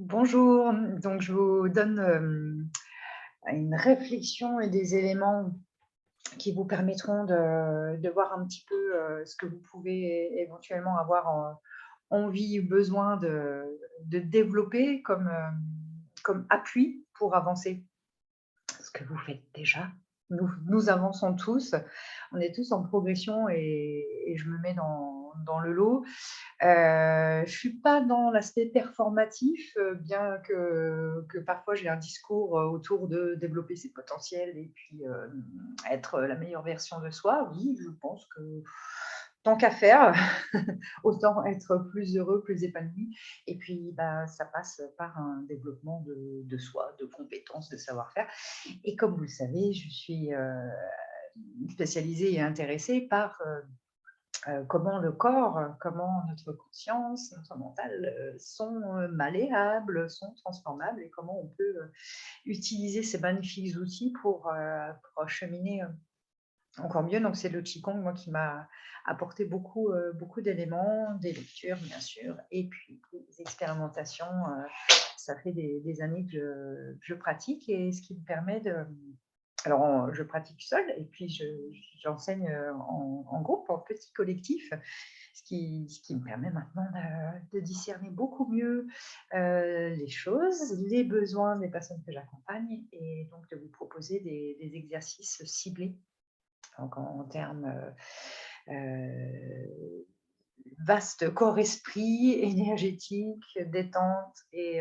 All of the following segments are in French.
Bonjour, donc je vous donne une réflexion et des éléments qui vous permettront de voir un petit peu ce que vous pouvez éventuellement avoir envie ou besoin de développer comme appui pour avancer. Ce que vous faites déjà. Nous avançons tous, on est tous en progression et je me mets dans le lot. Je suis pas dans l'aspect performatif, bien que parfois j'ai un discours, autour de développer ses potentiels et puis, être la meilleure version de soi. Oui, je pense que tant qu'à faire, autant être plus heureux, plus épanoui et puis, bah, ça passe par un développement de soi, de compétences, de savoir-faire et comme vous le savez, je suis, spécialisée et intéressée par, comment le corps, comment notre conscience, notre mental sont malléables, sont transformables et comment on peut utiliser ces magnifiques outils pour cheminer encore mieux. Donc c'est le Qigong, moi, qui m'a apporté beaucoup d'éléments, des lectures, bien sûr, et puis des expérimentations. Ça fait des années que je pratique et ce qui me permet de, alors, je pratique seule et puis j'enseigne en groupe, en petit collectif, ce qui me permet maintenant de discerner beaucoup mieux les choses, les besoins des personnes que j'accompagne et donc de vous proposer des exercices ciblés. Donc, en termes vaste corps-esprit, énergétique, détente et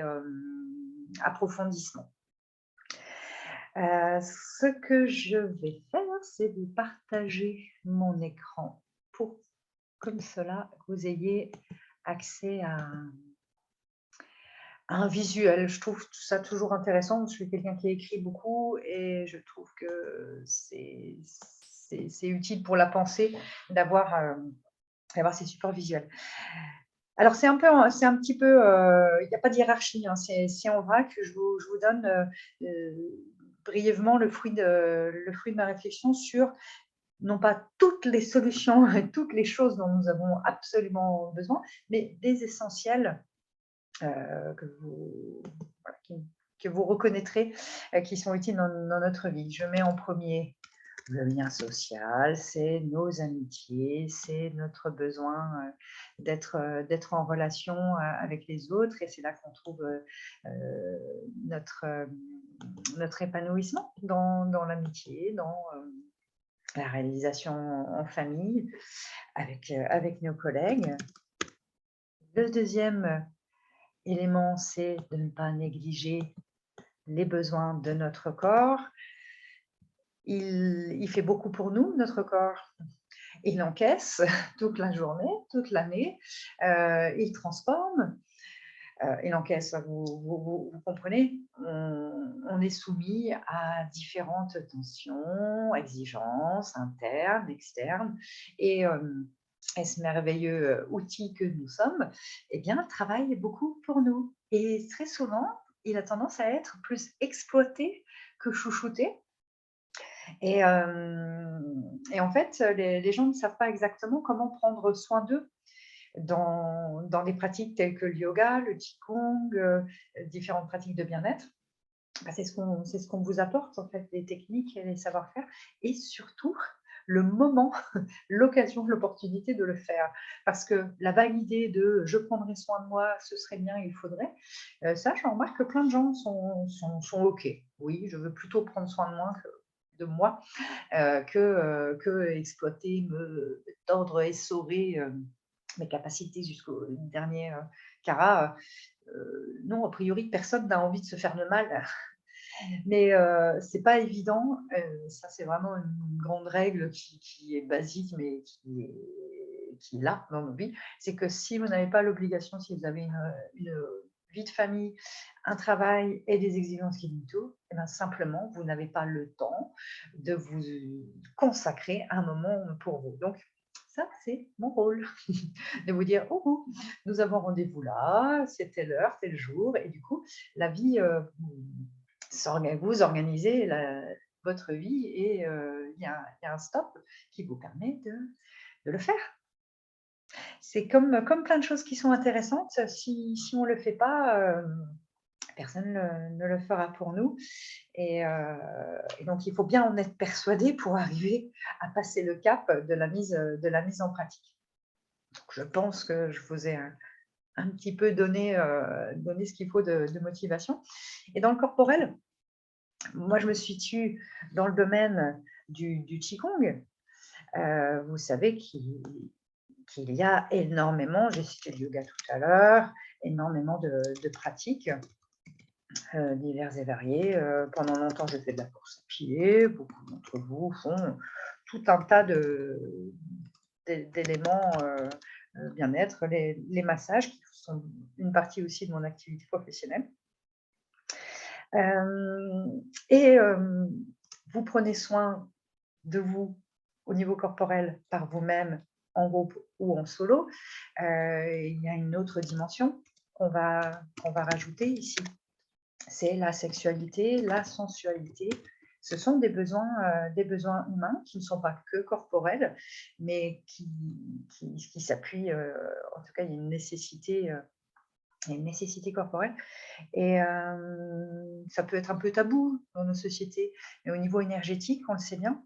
approfondissement. Ce que je vais faire, c'est de partager mon écran pour, comme cela, vous ayez accès à un visuel. Je trouve ça toujours intéressant. Je suis quelqu'un qui écrit beaucoup et je trouve que c'est utile pour la pensée d'avoir d'avoir ces supports visuels. Alors, c'est un petit peu, il n'y a pas de hiérarchie, hein, c'est en vrac. Je vous donne brièvement le fruit de ma réflexion sur non pas toutes les solutions et toutes les choses dont nous avons absolument besoin, mais des essentiels que vous, voilà, que vous reconnaîtrez, qui sont utiles dans notre vie. Je mets en premier le lien social, c'est nos amitiés, c'est notre besoin d'être en relation avec les autres et c'est là qu'on trouve notre, notre épanouissement dans l'amitié, dans la réalisation en famille, avec nos collègues. Le deuxième élément, c'est de ne pas négliger les besoins de notre corps. Il fait beaucoup pour nous, notre corps. Il encaisse toute la journée, toute l'année, il transforme, il encaisse, vous comprenez, on est soumis à différentes tensions, exigences internes, externes, et ce merveilleux outil que nous sommes, eh bien, travaille beaucoup pour nous. Et très souvent, il a tendance à être plus exploité que chouchouté. Et en fait, les gens ne savent pas exactement comment prendre soin d'eux dans des pratiques telles que le yoga, le qigong, différentes pratiques de bien-être. Bah, c'est ce qu'on vous apporte, en fait, les techniques et les savoir-faire et surtout le moment, l'occasion, l'opportunité de le faire. Parce que la vague idée de «je prendrai soin de moi, ce serait bien, il faudrait», ça, je remarque que plein de gens sont OK. Oui, je veux plutôt prendre soin de moi que exploiter, me tordre, essorer mes capacités jusqu'au dernier carat. Non, a priori, personne n'a envie de se faire de mal, mais c'est pas évident. Ça, c'est vraiment une grande règle qui est basique, mais qui est là dans nos vies. C'est que si vous n'avez pas l'obligation, si vous avez une vie de famille, un travail et des exigences qui vous tout, et ben simplement, vous n'avez pas le temps de vous consacrer un moment pour vous. Donc, ça, c'est mon rôle, de vous dire, oh, oh, nous avons rendez-vous là, c'est telle heure, tel jour, et du coup, la vie, vous organisez votre vie et il y a un stop qui vous permet de le faire. C'est comme plein de choses qui sont intéressantes, si on ne le fait pas, personne ne le fera pour nous. Et donc, il faut bien en être persuadé pour arriver à passer le cap de la mise en pratique. Donc, je pense que je vous ai un petit peu donné ce qu'il faut de motivation. Et dans le corporel, moi, je me situe dans le domaine du Qigong. Vous savez qu'il y a énormément, j'ai cité le yoga tout à l'heure, énormément de pratiques diverses et variées. Pendant longtemps, j'ai fait de la course à pied. Beaucoup d'entre vous font tout un tas d'éléments bien-être, les massages qui sont une partie aussi de mon activité professionnelle. Et vous prenez soin de vous au niveau corporel par vous-même, en groupe ou en solo. Il y a une autre dimension qu'on va rajouter ici. C'est la sexualité, la sensualité. Ce sont des besoins humains qui ne sont pas que corporels, mais qui s'appuient, en tout cas, il y a une nécessité corporelle. Et ça peut être un peu tabou dans nos sociétés, mais au niveau énergétique, on le sait bien,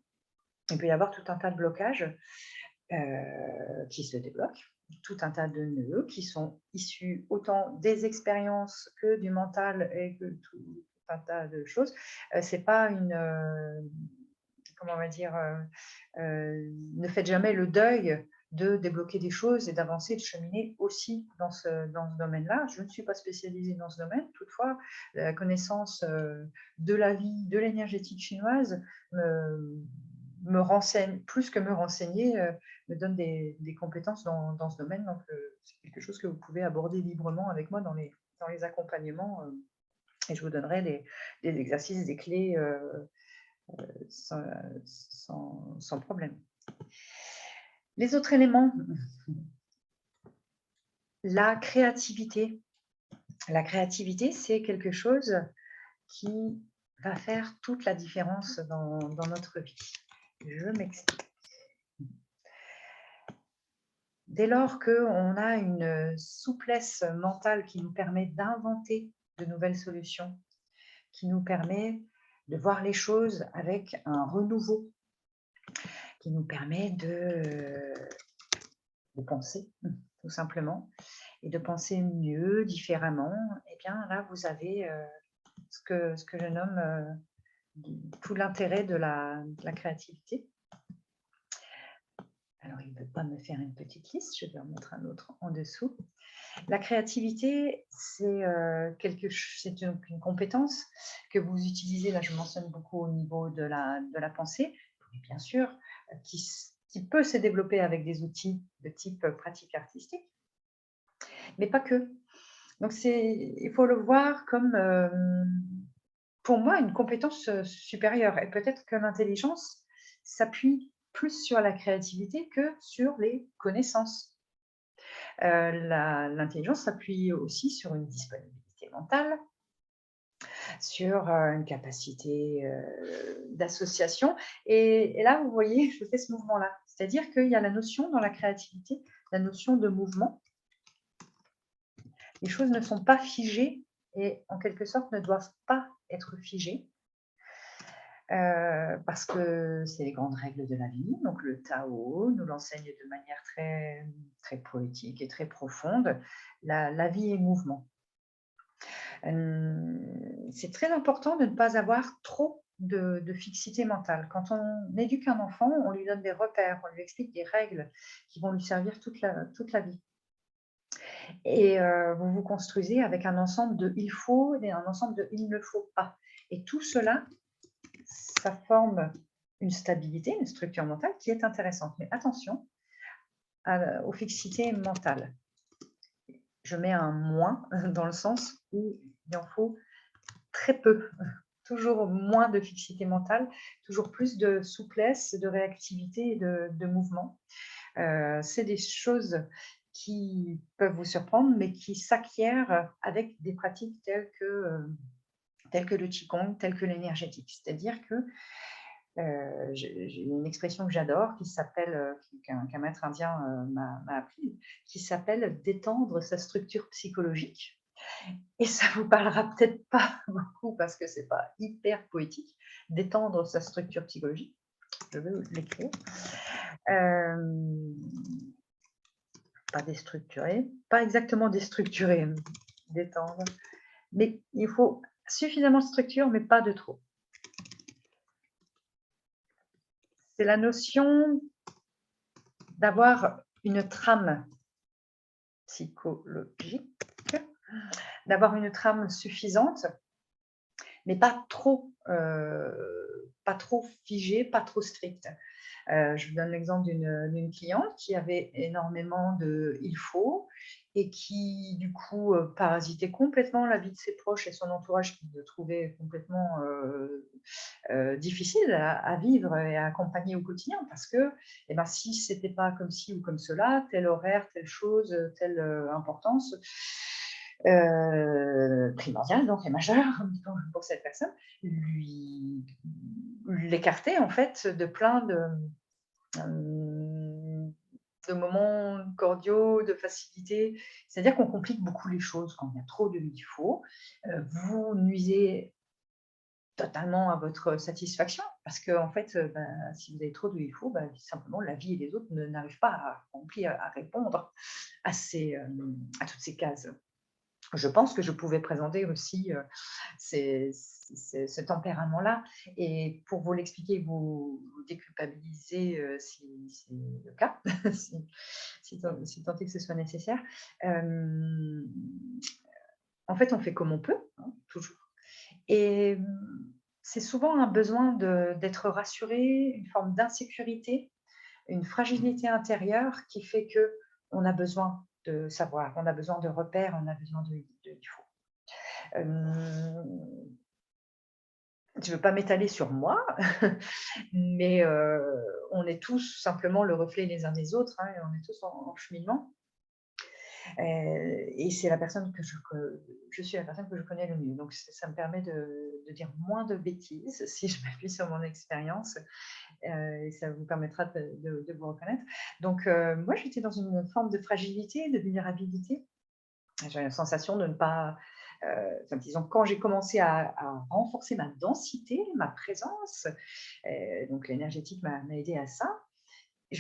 il peut y avoir tout un tas de blocages qui se débloquent, tout un tas de nœuds qui sont issus autant des expériences que du mental et que tout un tas de choses. C'est pas comment on va dire, ne faites jamais le deuil de débloquer des choses et d'avancer, de cheminer aussi dans ce domaine-là. Je ne suis pas spécialisée dans ce domaine, toutefois, la connaissance de la vie, de l'énergétique chinoise me renseigne, plus que me renseigner, me donne des compétences dans ce domaine. Donc, c'est quelque chose que vous pouvez aborder librement avec moi dans les accompagnements. Et je vous donnerai des exercices, des clés sans problème. Les autres éléments, la créativité. La créativité, c'est quelque chose qui va faire toute la différence dans notre vie. Je m'explique. Dès lors qu'on a une souplesse mentale qui nous permet d'inventer de nouvelles solutions, qui nous permet de voir les choses avec un renouveau, qui nous permet de penser, tout simplement, et de penser mieux, différemment, eh bien là, vous avez ce que je nomme tout l'intérêt de la créativité. Alors, il ne veut pas me faire une petite liste, je vais en mettre un autre en dessous. La créativité, c'est une compétence que vous utilisez, là je mentionne beaucoup au niveau de la pensée, et bien sûr, qui peut se développer avec des outils de type pratique artistique, mais pas que. Donc, il faut le voir comme, pour moi, une compétence supérieure. Et peut-être que l'intelligence s'appuie plus sur la créativité que sur les connaissances. L'intelligence s'appuie aussi sur une disponibilité mentale, sur une capacité d'association. Et là, vous voyez, je fais ce mouvement-là. C'est-à-dire qu'il y a la notion dans la créativité, la notion de mouvement. Les choses ne sont pas figées et en quelque sorte ne doivent pas être figées. Parce que c'est les grandes règles de la vie. Donc le Tao nous l'enseigne de manière très, très poétique et très profonde. La vie est mouvement. C'est très important de ne pas avoir trop de fixité mentale. Quand on éduque un enfant, on lui donne des repères, on lui explique des règles qui vont lui servir toute la vie. Et vous vous construisez avec un ensemble de il faut et un ensemble de il ne faut pas. Et tout cela, ça forme une stabilité, une structure mentale qui est intéressante. Mais attention aux fixités mentales. Je mets un moins dans le sens où il en faut très peu. Toujours moins de fixité mentale, toujours plus de souplesse, de réactivité et de mouvement. C'est des choses qui peuvent vous surprendre, mais qui s'acquièrent avec des pratiques telles que le Qigong, telles que l'énergétique. C'est-à-dire que j'ai une expression que j'adore qui s'appelle, qu'un maître indien m'a appris, qui s'appelle détendre sa structure psychologique. Et ça vous parlera peut-être pas beaucoup parce que c'est pas hyper poétique, d'étendre sa structure psychologique. Je vais vous l'écrire. Hem, Pas déstructurer, pas exactement déstructurer, détendre, mais il faut suffisamment de structure, mais pas de trop. C'est la notion d'avoir une trame psychologique, d'avoir une trame suffisante, mais pas trop figée, pas trop stricte. Je vous donne l'exemple d'une cliente qui avait énormément de «il faut» et qui, du coup, parasitait complètement la vie de ses proches et son entourage qui le trouvait complètement, difficile à vivre et à accompagner au quotidien parce que, eh ben, si c'était pas comme ci ou comme cela, tel horaire, telle chose, telle, importance, primordiale donc et majeure pour cette personne, lui l'écartait en fait de plein hem, de moments cordiaux, de facilité. C'est-à-dire qu'on complique beaucoup les choses quand il y a trop de «il faut». Vous nuisez totalement à votre satisfaction parce qu'en fait, si vous avez trop de «il faut», simplement la vie et les autres n'arrivent pas à remplir, à répondre à toutes ces cases. Je pense que je pouvais présenter aussi, ce tempérament-là et pour vous l'expliquer, vous déculpabiliser, si c'est le cas, si tant est que ce soit nécessaire. Hem, En fait, on fait comme on peut, hein, toujours et c'est souvent un besoin d'être rassuré, une forme d'insécurité, une fragilité intérieure qui fait qu'on a besoin de savoir, on a besoin de repères, on a besoin de «il faut». Hem, je ne veux pas m'étaler sur moi, mais on est tous simplement le reflet les uns des autres, hein, et on est tous en cheminement. Et c'est la personne je suis la personne que je connais le mieux. Donc ça me permet de dire moins de bêtises si je m'appuie sur mon expérience, et ça vous permettra de vous reconnaître. Donc moi, j'étais dans une forme de fragilité, de vulnérabilité. J'avais la sensation de ne pas, enfin, disons, quand j'ai commencé à renforcer ma densité, ma présence, donc l'énergétique m'a aidée à ça. Et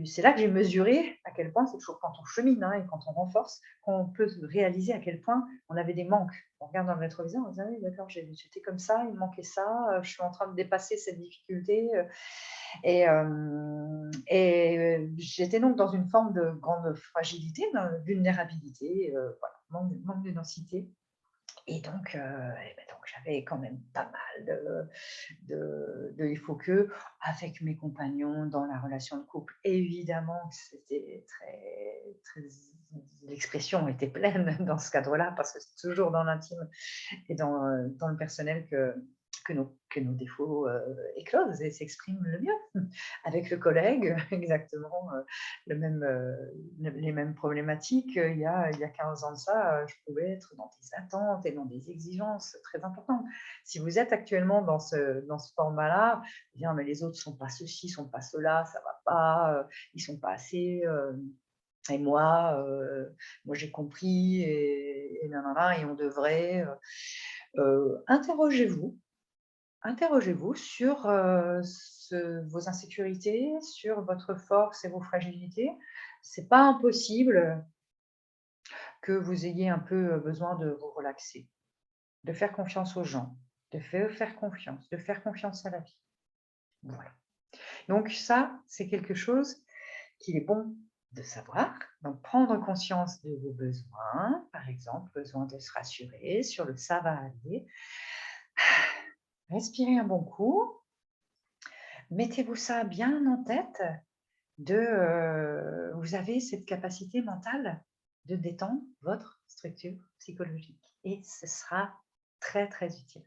c'est là que j'ai mesuré à quel point c'est toujours quand on chemine, hein, et quand on renforce, qu'on peut réaliser à quel point on avait des manques. On regarde dans le rétroviseur, on se dit: «Ah oui, d'accord, j'étais comme ça, il me manquait ça, je suis en train de dépasser cette difficulté», j'étais donc dans une forme de grande fragilité, de vulnérabilité, voilà, manque de densité et donc donc j'avais quand même pas mal de «il faut que» avec mes compagnons dans la relation de couple. Évidemment que c'était très l'expression était pleine dans ce cadre-là parce que c'est toujours dans l'intime et dans le personnel que nos défauts, éclosent et s'expriment le mieux. Avec le collègue, exactement, les mêmes problématiques. Il y a 15 ans de ça, je pouvais être dans des attentes et dans des exigences très importantes. Si vous êtes actuellement dans ce format-là, dire: «Mais les autres sont pas ceci, sont pas cela, ça va pas, ils sont pas assez, et moi j'ai compris et nin et on devrait», interrogez-vous. Interrogez-vous sur, vos insécurités, sur votre force et vos fragilités. C'est pas impossible que vous ayez un peu, besoin de vous relaxer, de faire confiance aux gens, de faire confiance à la vie. Voilà. Donc ça, c'est quelque chose qu'il est bon de savoir. Donc prendre conscience de vos besoins, par exemple, besoin de se rassurer sur le «ça va aller». Respirez un bon coup, mettez-vous ça bien en tête. Vous avez cette capacité mentale de détendre votre structure psychologique et ce sera très, très utile.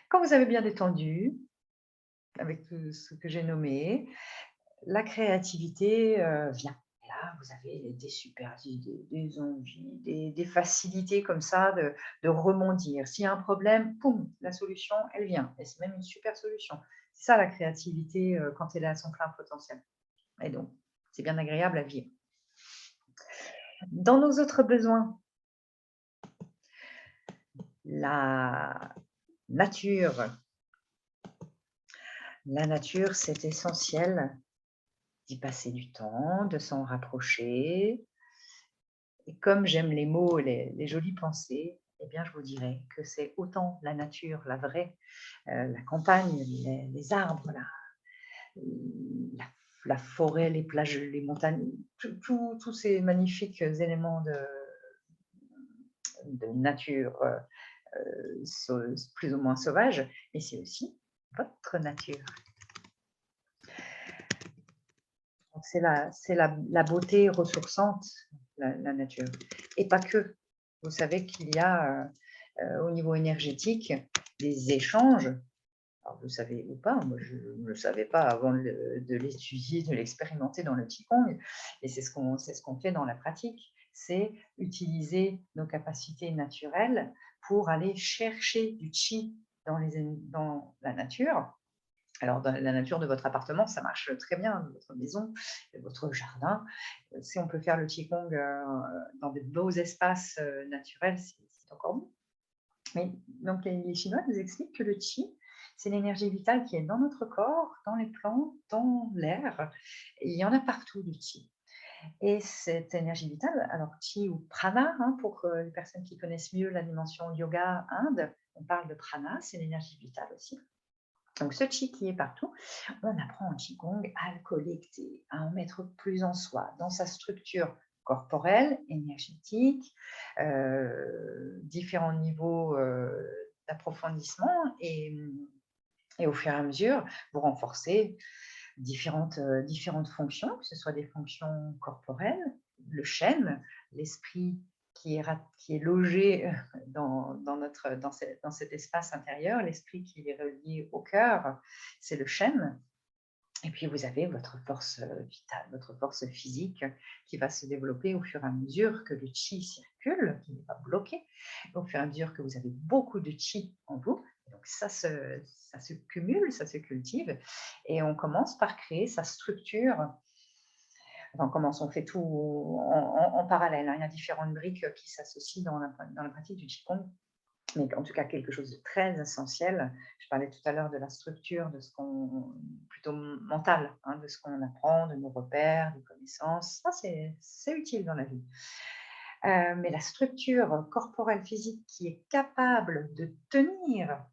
Quand vous avez bien détendu, avec tout ce que j'ai nommé, la créativité, vient. Et là, vous avez des super idées, des envies, des facilités comme ça de rebondir. S'il y a un problème, poum, la solution, elle vient et c'est même une super solution. C'est ça la créativité, quand elle est à son plein potentiel et donc c'est bien agréable à vivre. Dans nos autres besoins, La nature, la nature, c'est essentiel d'y passer du temps, de s'en rapprocher. Et comme j'aime les mots, les jolies pensées, eh bien, je vous dirais que c'est autant la nature, la vraie, la campagne, les arbres, la, la forêt, les plages, les montagnes, tous ces magnifiques éléments de nature plus ou moins sauvage, mais c'est aussi votre nature. C'est la beauté ressourçante, la nature. Et pas que. Vous savez qu'il y a au niveau énergétique des échanges. Alors, vous savez ou pas, moi je ne le savais pas avant de l'étudier, de l'expérimenter dans le Qigong, et c'est ce qu'on fait dans la pratique, c'est utiliser nos capacités naturelles pour aller chercher du Qi dans la nature. Alors, dans la nature de votre appartement, ça marche très bien, de votre maison, de votre jardin. Si on peut faire le Qigong dans de beaux espaces naturels, c'est encore mieux. Mais donc, les Chinois nous expliquent que le Qi, c'est l'énergie vitale qui est dans notre corps, dans les plantes, dans l'air. Il y en a partout du Qi. Et cette énergie vitale, alors Qi ou Prana, pour les personnes qui connaissent mieux la dimension yoga Inde, on parle de Prana, c'est l'énergie vitale aussi. Donc ce Qi qui est partout, on apprend en Qigong à le collecter, à en mettre plus en soi, dans sa structure corporelle, énergétique, différents niveaux d'approfondissement et au fur et à mesure, vous renforcez différentes fonctions, que ce soit des fonctions corporelles, le chêne, l'esprit qui est logé dans cet espace intérieur, l'esprit qui est relié au cœur, c'est le chêne. Et puis vous avez votre force vitale, votre force physique qui va se développer au fur et à mesure que le Qi circule, qui n'est pas bloqué, au fur et à mesure que vous avez beaucoup de Qi en vous. Donc ça se cumule, ça se cultive, et on commence par créer sa structure. Enfin, on commence, on fait tout en parallèle, hein. Il y a différentes briques qui s'associent dans la pratique du Qigong, mais en tout cas quelque chose de très essentiel. Je parlais tout à l'heure de la structure, de ce qu'on plutôt mental, de ce qu'on apprend, de nos repères, des connaissances. Ça, c'est utile dans la vie. Mais la structure corporelle physique qui est capable de tenir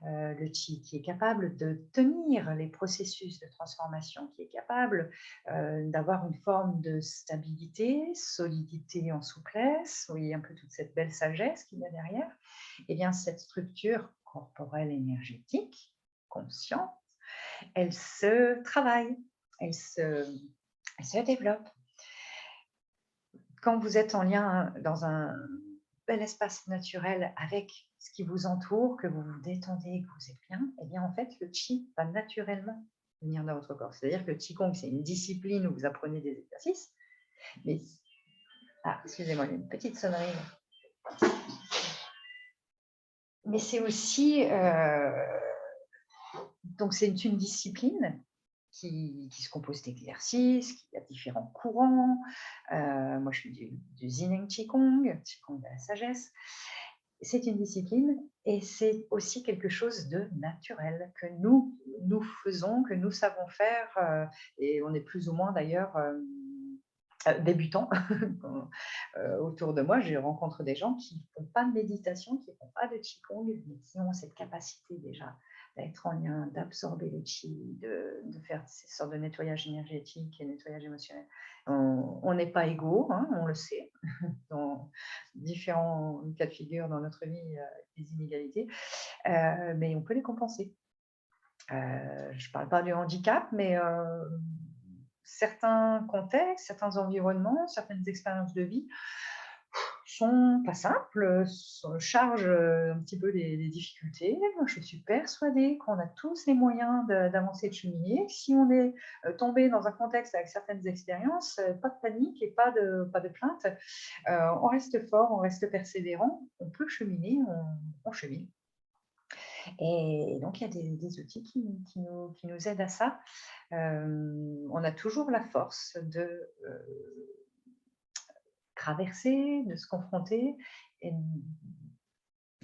le Qi, qui est capable de tenir les processus de transformation, qui est capable d'avoir une forme de stabilité, solidité en souplesse, oui, un peu toute cette belle sagesse qu'il y a derrière, et bien cette structure corporelle énergétique, consciente, elle se travaille, elle se développe. Quand vous êtes en lien dans un bel espace naturel avec ce qui vous entoure, que vous vous détendez, que vous êtes bien, et bien en fait, le Qi va naturellement venir dans votre corps. C'est-à-dire que le Qigong, c'est une discipline où vous apprenez des exercices, mais... Ah, excusez-moi, une petite sonnerie. Mais c'est aussi... donc, c'est une discipline qui se compose d'exercices, qui a différents courants. Moi, je fais du Zineng Qigong, Qigong de la sagesse. C'est une discipline et c'est aussi quelque chose de naturel que nous faisons, que nous savons faire, et on est plus ou moins d'ailleurs débutants. Autour de moi, je rencontre des gens qui ne font pas de méditation, qui ne font pas de Qigong, mais qui ont cette capacité déjà d'être en lien, d'absorber le Qi, de faire ces sortes de nettoyage énergétique et nettoyage émotionnel. On n'est pas égaux, on le sait, dans différents cas de figure dans notre vie, des inégalités, mais on peut les compenser. Je ne parle pas du handicap, mais certains contextes, certains environnements, certaines expériences de vie sont pas simples, chargent un petit peu les difficultés. Moi, je suis persuadée qu'on a tous les moyens d'avancer, de cheminer. Si on est tombé dans un contexte avec certaines expériences, pas de panique et pas de plainte. On reste fort, on reste persévérant, on peut cheminer, on chemine. Et donc, il y a des outils qui nous aident à ça. On a toujours la force de traverser, de se confronter, et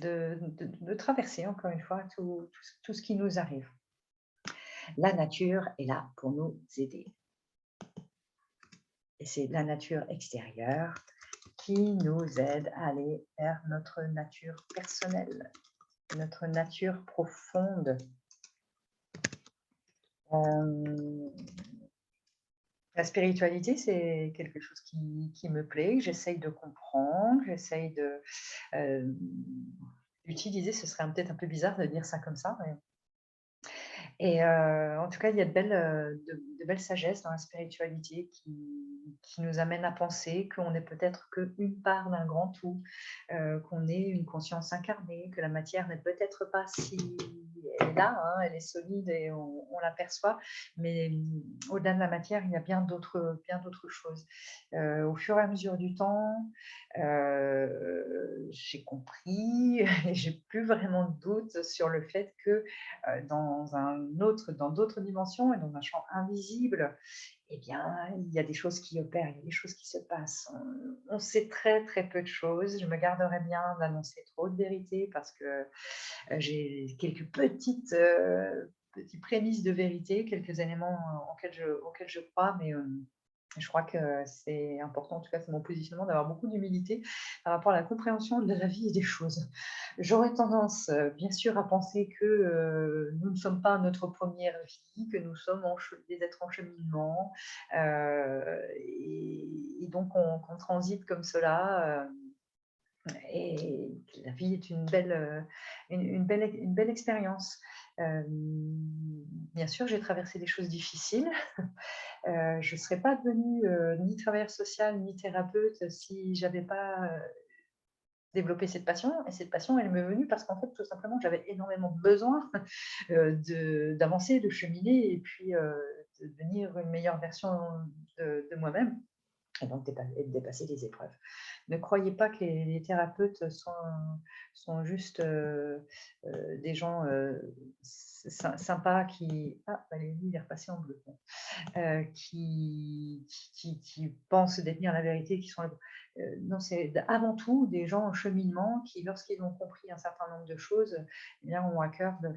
de traverser, encore une fois, tout ce qui nous arrive. La nature est là pour nous aider. Et c'est la nature extérieure qui nous aide à aller vers notre nature personnelle, notre nature profonde. La spiritualité, c'est quelque chose qui me plaît, que j'essaye de comprendre, j'essaye d'utiliser. Ce serait peut-être un peu bizarre de dire ça comme ça, mais et en tout cas, il y a de belles sagesses dans la spiritualité qui nous amènent à penser qu'on n'est peut-être qu'une part d'un grand tout, qu'on est une conscience incarnée, que la matière n'est peut-être pas si elle est là, hein, elle est solide et on l'aperçoit, mais au-delà de la matière, il y a bien d'autres choses. Au fur et à mesure du temps, j'ai compris et j'ai plus vraiment de doute sur le fait que dans d'autres dimensions et dans un champ invisible, eh bien, il y a des choses qui opèrent, il y a des choses qui se passent. On sait très, très peu de choses. Je me garderais bien d'annoncer trop de vérité parce que j'ai quelques petites prémices de vérité, quelques éléments auxquels je crois, mais je crois que c'est important, en tout cas c'est mon positionnement, d'avoir beaucoup d'humilité par rapport à la compréhension de la vie et des choses. J'aurais tendance, bien sûr, à penser que nous ne sommes pas notre première vie, que nous sommes des êtres en cheminement, et donc qu'on transite comme cela. Et la vie est une belle expérience. Bien sûr, j'ai traversé des choses difficiles. Je ne serais pas devenue ni travailleur social ni thérapeute si j'avais pas développé cette passion. Et cette passion, elle m'est venue parce qu'en fait, tout simplement, j'avais énormément besoin d'avancer, de cheminer et puis de devenir une meilleure version de moi-même. Et donc dépasser les épreuves. Ne croyez pas que les thérapeutes sont juste des gens sympas qui... Ah, allez, lui, il est repassé en bleu. Qui pensent détenir la vérité, qui sont... non, c'est avant tout des gens en cheminement qui, lorsqu'ils ont compris un certain nombre de choses, eh bien, ont à cœur de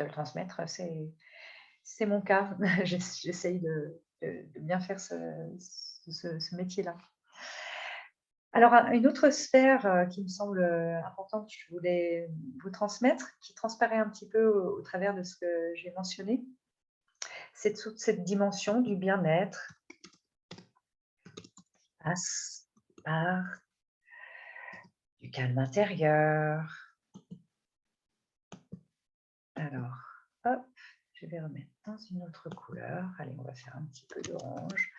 le transmettre. C'est mon cas. J'essaye de bien faire ce métier-là. Alors, une autre sphère qui me semble importante, que je voulais vous transmettre, qui transparaît un petit peu au travers de ce que j'ai mentionné, c'est toute cette dimension du bien-être qui passe par du calme intérieur. Alors, hop, je vais remettre dans une autre couleur. Allez, on va faire un petit peu d'orange.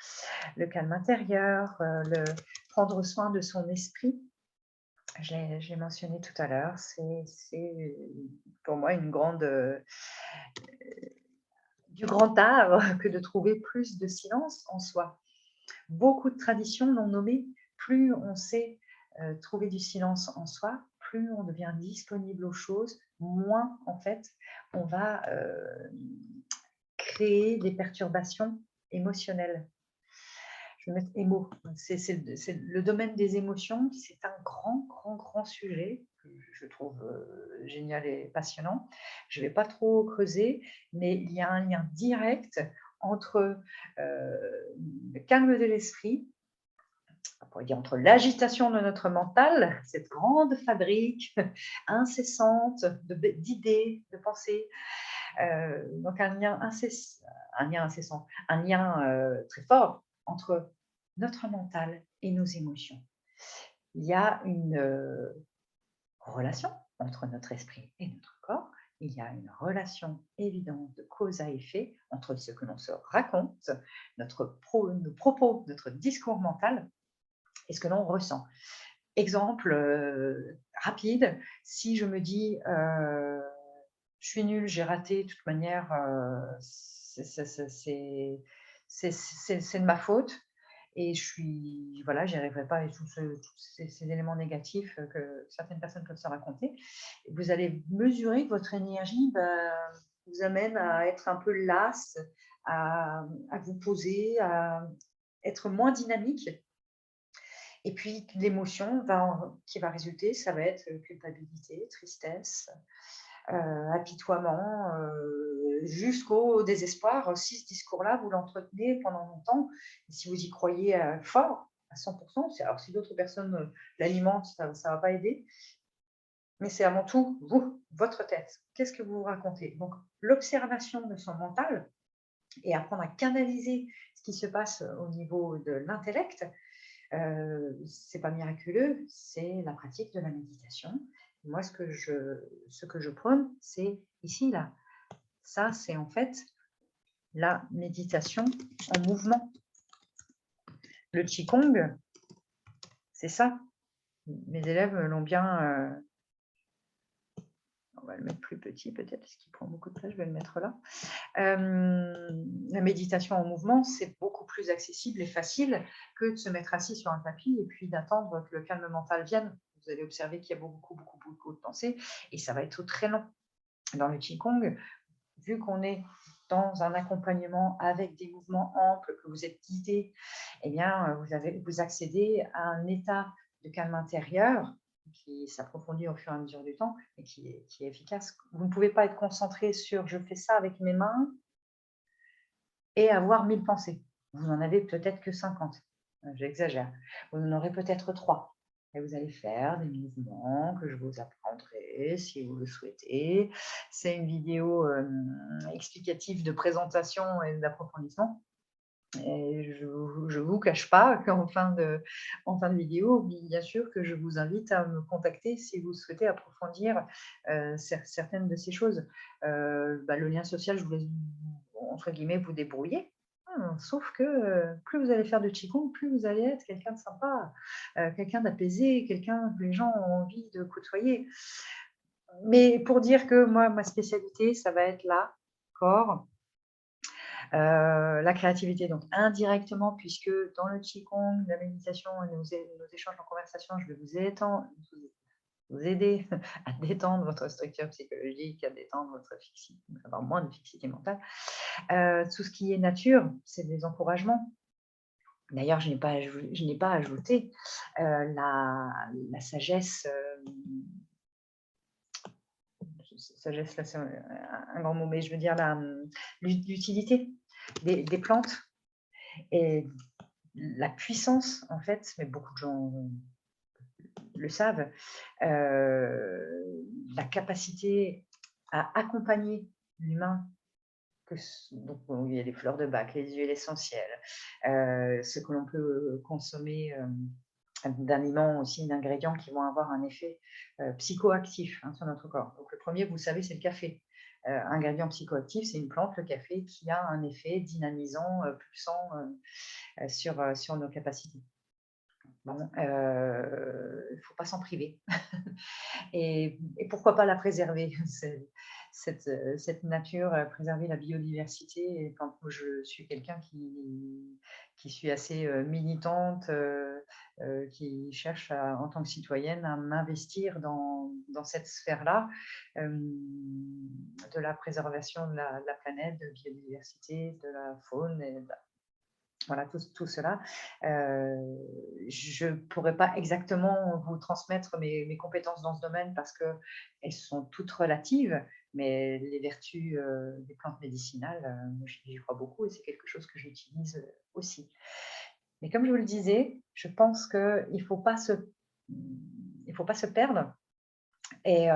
Le calme intérieur, le prendre soin de son esprit. J'ai mentionné tout à l'heure, c'est pour moi du grand art que de trouver plus de silence en soi. Beaucoup de traditions l'ont nommé, plus on sait trouver du silence en soi, plus on devient disponible aux choses, moins en fait on va créer des perturbations émotionnelles. Je vais mettre émo. C'est le domaine des émotions, c'est un grand sujet que je trouve génial et passionnant. Je ne vais pas trop creuser, mais il y a un lien direct entre le calme de l'esprit, on pourrait dire entre l'agitation de notre mental, cette grande fabrique incessante d'idées, de pensées, donc un lien incessant, un lien très fort entre notre mental et nos émotions. Il y a une relation entre notre esprit et notre corps. Il y a une relation évidente de cause à effet entre ce que l'on se raconte, nos propos, notre discours mental et ce que l'on ressent. Exemple rapide, si je me dis je suis nulle, j'ai raté, de toute manière, c'est de ma faute et voilà, j'y arriverai pas et tous ces éléments négatifs que certaines personnes peuvent se raconter. Vous allez mesurer que votre énergie vous amène à être un peu lasse, à vous poser, à être moins dynamique. Et puis l'émotion qui va résulter, ça va être culpabilité, tristesse, apitoiement, jusqu'au désespoir. Si ce discours-là, vous l'entretenez pendant longtemps, et si vous y croyez fort, à 100%, alors si d'autres personnes l'alimentent, ça ne va pas aider, mais c'est avant tout vous, votre tête. Qu'est-ce que vous vous racontez? Donc, l'observation de son mental et apprendre à canaliser ce qui se passe au niveau de l'intellect, c'est pas miraculeux, c'est la pratique de la méditation. Moi, ce que je prône, c'est ici, là. Ça, c'est en fait la méditation en mouvement. Le Qigong, c'est ça. Mes élèves l'ont bien... on va le mettre plus petit peut-être, parce qu'il prend beaucoup de place, je vais le mettre là. La méditation en mouvement, c'est beaucoup plus accessible et facile que de se mettre assis sur un tapis et puis d'attendre que le calme mental vienne. Vous allez observer qu'il y a beaucoup de pensées et ça va être très long. Dans le Qigong, vu qu'on est dans un accompagnement avec des mouvements amples, que vous êtes guidé, eh bien, vous accédez à un état de calme intérieur qui s'approfondit au fur et à mesure du temps et qui est efficace. Vous ne pouvez pas être concentré sur « je fais ça avec mes mains » et avoir 1000 pensées. Vous n'en avez peut-être que 50. J'exagère. Vous en aurez peut-être 3. Et vous allez faire des mouvements que je vous apprendrai si vous le souhaitez. C'est une vidéo explicative de présentation et d'approfondissement. Et je ne vous cache pas qu'en fin de vidéo, bien sûr que je vous invite à me contacter si vous souhaitez approfondir certaines de ces choses. Le lien social, je vous laisse, entre guillemets, vous débrouiller. Sauf que plus vous allez faire de Qigong, plus vous allez être quelqu'un de sympa, quelqu'un d'apaisé, quelqu'un que les gens ont envie de côtoyer. Mais pour dire que moi, ma spécialité, ça va être là, corps, la créativité, donc indirectement, puisque dans le Qigong, la méditation et nos échanges en conversation, je vais vous aider à détendre votre structure psychologique, à détendre votre fixité, avoir moins de fixité mentale. Tout ce qui est nature, c'est des encouragements. D'ailleurs, je n'ai pas ajouté la sagesse. Sagesse, là, c'est un grand mot, mais je veux dire l'utilité des plantes et la puissance, en fait, mais beaucoup de gens le savent, la capacité à accompagner l'humain. Donc, il y a les fleurs de bac, les huiles essentielles, ce que l'on peut consommer d'aliments aussi, d'ingrédients qui vont avoir un effet psychoactif sur notre corps. Donc, le premier, vous savez, c'est le café. Ingrédient psychoactif, c'est une plante, le café, qui a un effet dynamisant, pulsant sur nos capacités. Bon, il ne faut pas s'en priver. Et pourquoi pas la préserver, cette nature, préserver la biodiversité. Et quand je suis quelqu'un qui suis assez militante, qui cherche en tant que citoyenne à m'investir dans cette sphère-là, de la préservation de la planète, de la biodiversité, de la faune, et voilà, tout cela. Je ne pourrais pas exactement vous transmettre mes compétences dans ce domaine parce qu'elles sont toutes relatives, mais les vertus des plantes médicinales, j'y crois beaucoup et c'est quelque chose que j'utilise aussi. Mais comme je vous le disais, je pense qu'il ne faut pas se perdre et il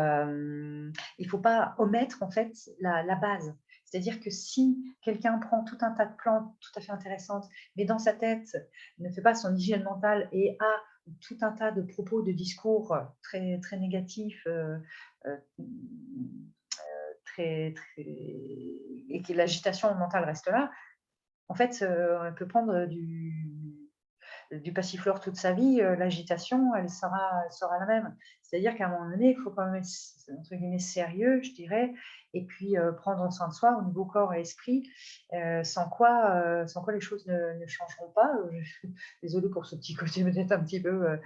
ne faut pas omettre en fait la base. C'est-à-dire que si quelqu'un prend tout un tas de plantes tout à fait intéressantes, mais dans sa tête ne fait pas son hygiène mentale et a tout un tas de propos, de discours très, très négatifs, et que l'agitation mentale reste là, en fait, on peut prendre du passiflore toute sa vie, l'agitation, elle sera la même. C'est-à-dire qu'à un moment donné, il faut quand même être, entre guillemets, sérieux, je dirais, et puis prendre soin de soi au niveau corps et esprit, sans quoi les choses ne changeront pas. Désolée pour ce petit côté peut-être un petit peu...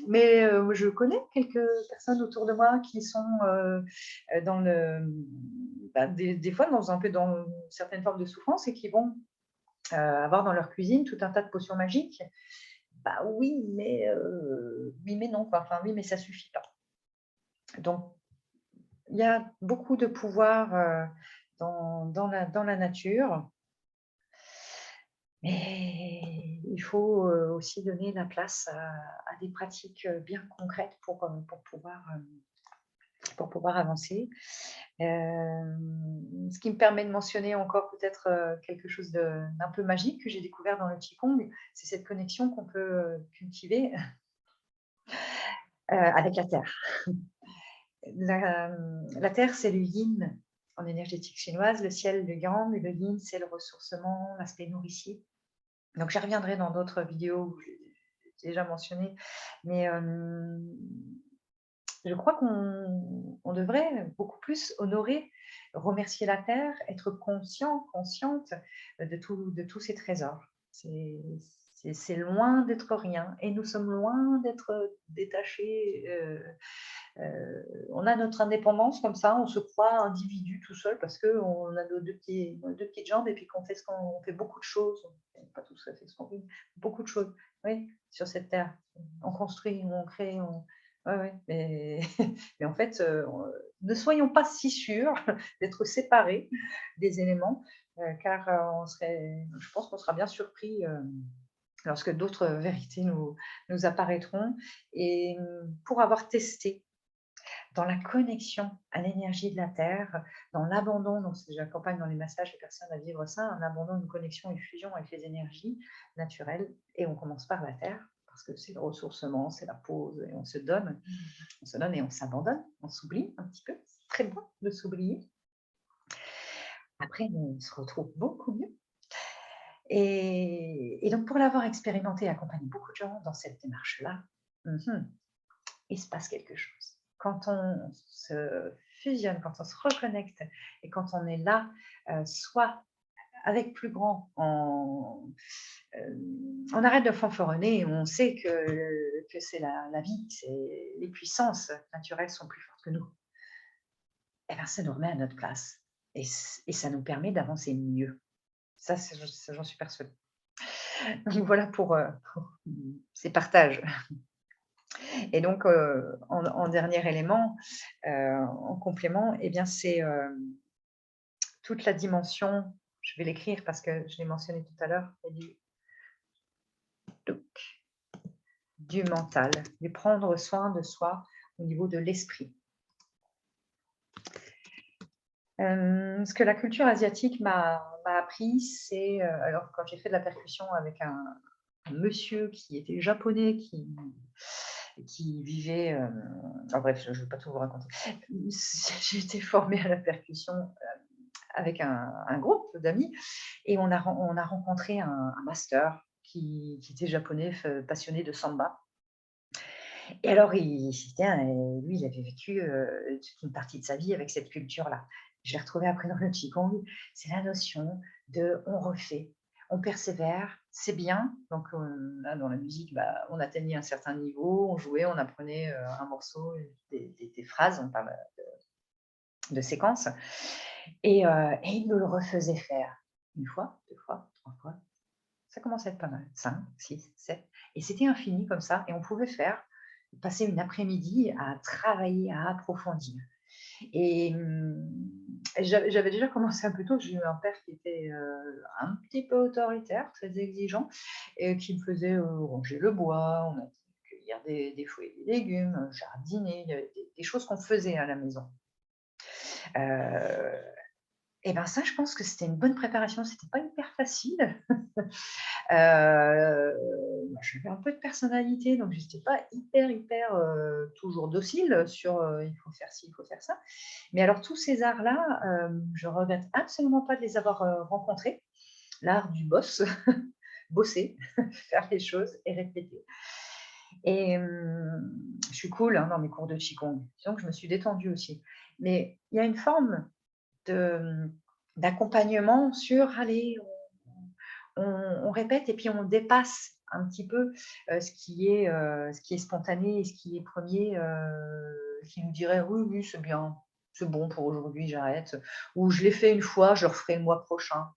mais je connais quelques personnes autour de moi qui sont dans des fois dans certaines formes de souffrance et qui vont avoir dans leur cuisine tout un tas de potions magiques bah oui, mais non, quoi. Enfin, oui, mais ça suffit pas. Donc, il y a beaucoup de pouvoir, dans la nature, mais il faut, aussi donner la place à des pratiques, bien concrètes pour pouvoir avancer. Ce qui me permet de mentionner encore peut-être, quelque chose d'un peu magique que j'ai découvert dans le qigong, c'est cette connexion qu'on peut, cultiver, avec la terre. La terre, c'est le yin en énergétique chinoise, le ciel, le yang, et le yin, c'est le ressourcement, l'aspect nourricier. Donc j'y reviendrai dans d'autres vidéos où j'ai déjà mentionné, mais je crois qu'on devrait beaucoup plus honorer, remercier la terre, être conscient, consciente de tous ces trésors. C'est loin d'être rien et nous sommes loin d'être détachés. On a notre indépendance comme ça, on se croit individu tout seul parce qu'on a nos deux petites jambes et puis qu'on fait, on fait beaucoup de choses. Pas tout à fait ce qu'on fait, beaucoup de choses, oui, sur cette terre. On construit, on crée, ouais, ouais, mais, mais en fait, ne soyons pas si sûrs d'être séparés des éléments, car je pense qu'on sera bien surpris lorsque d'autres vérités nous apparaîtront. Et pour avoir testé dans la connexion à l'énergie de la Terre, dans l'abandon, donc j'accompagne dans les massages les personnes à vivre ça, un abandon, une connexion, une fusion avec les énergies naturelles, et on commence par la Terre, parce que c'est le ressourcement, c'est la pause, et on se donne et on s'abandonne, on s'oublie un petit peu, c'est très bon de s'oublier. Après, on se retrouve beaucoup mieux. Et donc, pour l'avoir expérimenté et accompagné beaucoup de gens dans cette démarche-là, il se passe quelque chose. Quand on se fusionne, quand on se reconnecte et quand on est là, soit avec plus grand, on arrête de fanfaronner, on sait que c'est la vie, les puissances naturelles sont plus fortes que nous. Et bien, ça nous remet à notre place et ça nous permet d'avancer mieux. Ça, j'en suis persuadée. Donc voilà pour ces partages. Et donc, en dernier élément, en complément, eh bien, c'est toute la dimension, je vais l'écrire parce que je l'ai mentionné tout à l'heure, du mental, du prendre soin de soi au niveau de l'esprit. Ce que la culture asiatique m'a appris, c'est, alors quand j'ai fait de la percussion avec un monsieur qui était japonais, qui vivait, bref, je ne vais pas tout vous raconter. J'ai été formée à la percussion avec un groupe d'amis et on a rencontré un master qui était japonais, passionné de samba. Et alors, lui, il avait vécu toute une partie de sa vie avec cette culture-là. Je l'ai retrouvé après dans le qigong. C'est la notion de on refait, on persévère, c'est bien. Donc là, dans la musique, on atteignait un certain niveau, on jouait, on apprenait un morceau, des phrases, on parle de séquences. Et il nous le refaisait faire une fois, deux fois, trois fois. Ça commençait à être pas mal. 5, 6, 7. Et c'était infini comme ça. Et on pouvait passer une après-midi à travailler, à approfondir. Et j'avais déjà commencé un peu tôt. J'ai eu un père qui était un petit peu autoritaire, très exigeant, et qui me faisait ranger le bois, on a cueillir des fruits et des légumes, jardiner, il y avait des choses qu'on faisait à la maison. Et ben ça, je pense que c'était une bonne préparation. C'était pas hyper facile. J'avais un peu de personnalité, donc j'étais pas hyper, toujours docile sur, il faut faire ci, il faut faire ça. Mais alors tous ces arts-là, je regrette absolument pas de les avoir, rencontrés. L'art du boss, bosser, faire les choses et répéter. Et je suis cool, hein, dans mes cours de qigong. Disons que je me suis détendue aussi. Mais il y a une forme d'accompagnement sur: «Allez, on répète et puis on dépasse un petit peu ce qui est spontané et ce qui est premier, qui nous dirait oui, oui, c'est bien, c'est bon pour aujourd'hui, j'arrête. Ou je l'ai fait une fois, je le referai le mois prochain.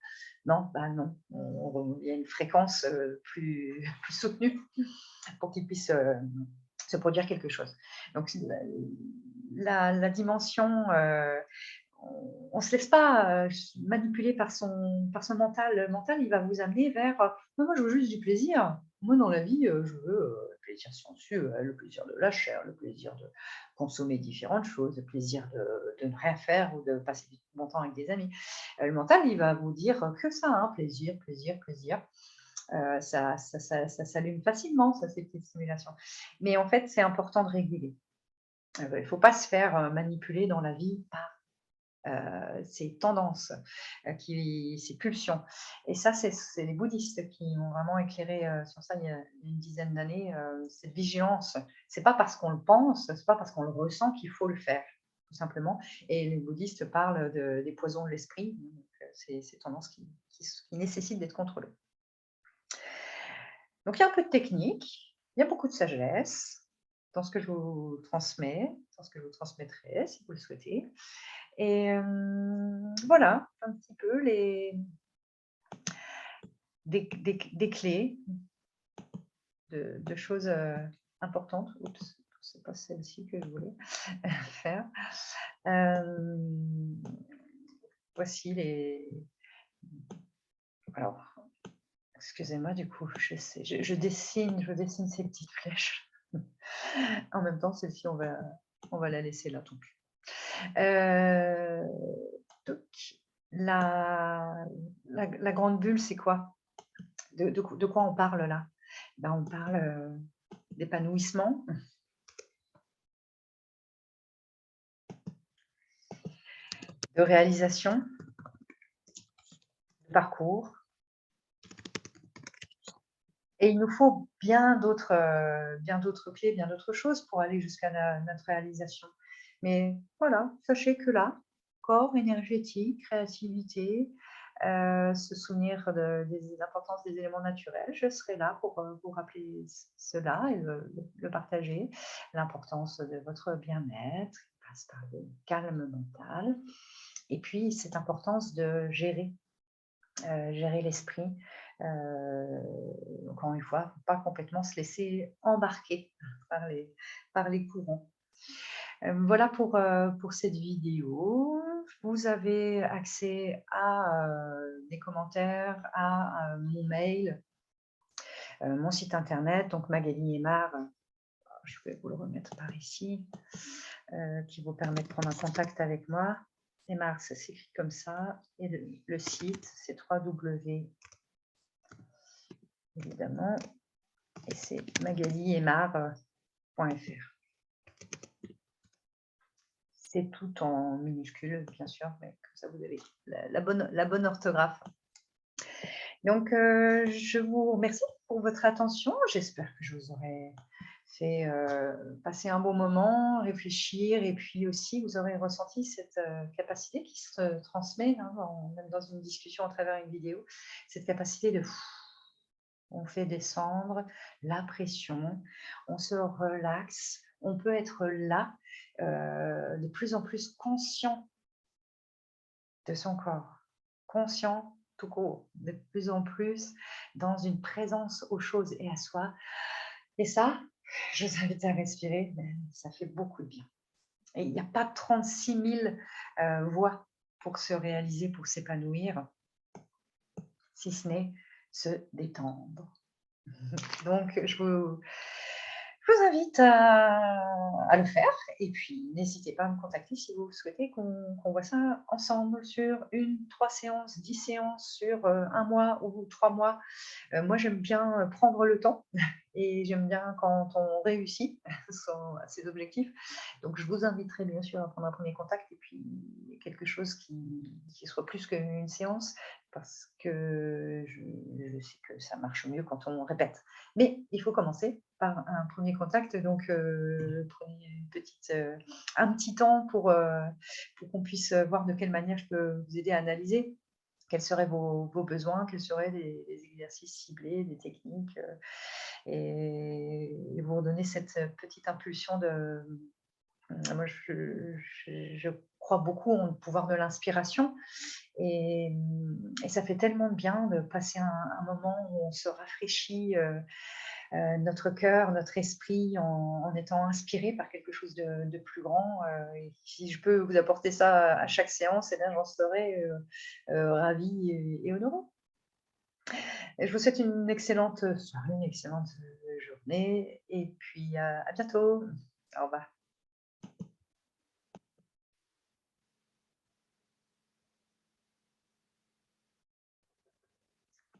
Non, bah non, il y a une fréquence plus soutenue pour qu'il puisse se produire quelque chose. Donc, la dimension, on ne se laisse pas manipuler par son mental. Le mental, il va vous amener vers non, moi, je veux juste du plaisir. Moi, dans la vie, je veux le plaisir sensuel, le plaisir de la chair, le plaisir de consommer différentes choses, le plaisir de ne rien faire ou de passer du bon temps avec des amis. Le mental, il va vous dire que ça, hein, plaisir, plaisir, plaisir. Ça s'allume facilement, ça, ces petites stimulations. Mais en fait, c'est important de réguler. Il ne faut pas se faire manipuler dans la vie par ces tendances, ces pulsions. Et ça, c'est les bouddhistes qui m'ont vraiment éclairé sur ça il y a une dizaine d'années, cette vigilance. C'est pas parce qu'on le pense, c'est pas parce qu'on le ressent qu'il faut le faire, tout simplement. Et les bouddhistes parlent des poisons de l'esprit, donc ces tendances qui nécessitent d'être contrôlées. Donc il y a un peu de technique, il y a beaucoup de sagesse dans ce que je vous transmets, dans ce que je vous transmettrai si vous le souhaitez. Et voilà, un petit peu des clés de choses importantes. Oups, c'est pas celle-ci que je voulais faire. Voici les. Alors, excusez-moi, du coup, je dessine ces petites flèches. En même temps, celle-ci, on va la laisser là, tant pis. Donc, la grande bulle, c'est quoi? De quoi on parle là? Ben, on parle d'épanouissement, de réalisation, de parcours. Et il nous faut bien d'autres clés, bien d'autres choses pour aller jusqu'à notre réalisation. Mais voilà, sachez que là, corps, énergétique, créativité, se souvenir de l'importance des éléments naturels, je serai là pour vous rappeler cela et le partager. L'importance de votre bien-être, qui passe par le calme mental. Et puis, cette importance de gérer l'esprit. Encore une fois, faut pas complètement se laisser embarquer par les courants. Voilà pour cette vidéo. Vous avez accès à des commentaires, à mon mail, mon site internet, donc Magali Aymar, je vais vous le remettre par ici, qui vous permet de prendre un contact avec moi. Aymar, ça s'écrit comme ça. Et le site, c'est www, évidemment, et c'est magaliaymar.fr. C'est tout en minuscule, bien sûr, mais comme ça, vous avez la bonne orthographe. Donc, je vous remercie pour votre attention. J'espère que je vous aurai fait passer un bon moment, réfléchir, et puis aussi, vous aurez ressenti cette capacité qui se transmet, hein, même dans une discussion à travers une vidéo, cette capacité de... On fait descendre la pression, on se relaxe, on peut être là, de plus en plus conscient de son corps, conscient tout court, de plus en plus dans une présence aux choses et à soi. Et ça, je vous invite à respirer, mais ça fait beaucoup de bien. Et il n'y a pas 36 000 voies pour se réaliser, pour s'épanouir, si ce n'est se détendre. Donc, je vous invite à le faire, et puis n'hésitez pas à me contacter si vous souhaitez qu'on voit ça ensemble sur 1, 3 séances, 10 séances, sur 1 mois ou 3 mois. Moi, j'aime bien prendre le temps et j'aime bien quand on réussit ses objectifs. Donc, je vous inviterai bien sûr à prendre un premier contact, et puis quelque chose qui soit plus qu'une séance, parce que je sais que ça marche mieux quand on répète. Mais il faut commencer par un premier contact, donc prenez un petit temps pour qu'on puisse voir de quelle manière je peux vous aider à analyser quels seraient vos besoins, quels seraient des exercices ciblés, des techniques, et vous redonner cette petite impulsion de... Moi, je crois beaucoup en le pouvoir de l'inspiration et ça fait tellement de bien de passer un moment où on se rafraîchit, notre cœur, notre esprit en étant inspiré par quelque chose de plus grand, et si je peux vous apporter ça à chaque séance, eh bien j'en serais, ravie et honorée. Et je vous souhaite une excellente soirée, une excellente, journée et puis à bientôt. Au revoir.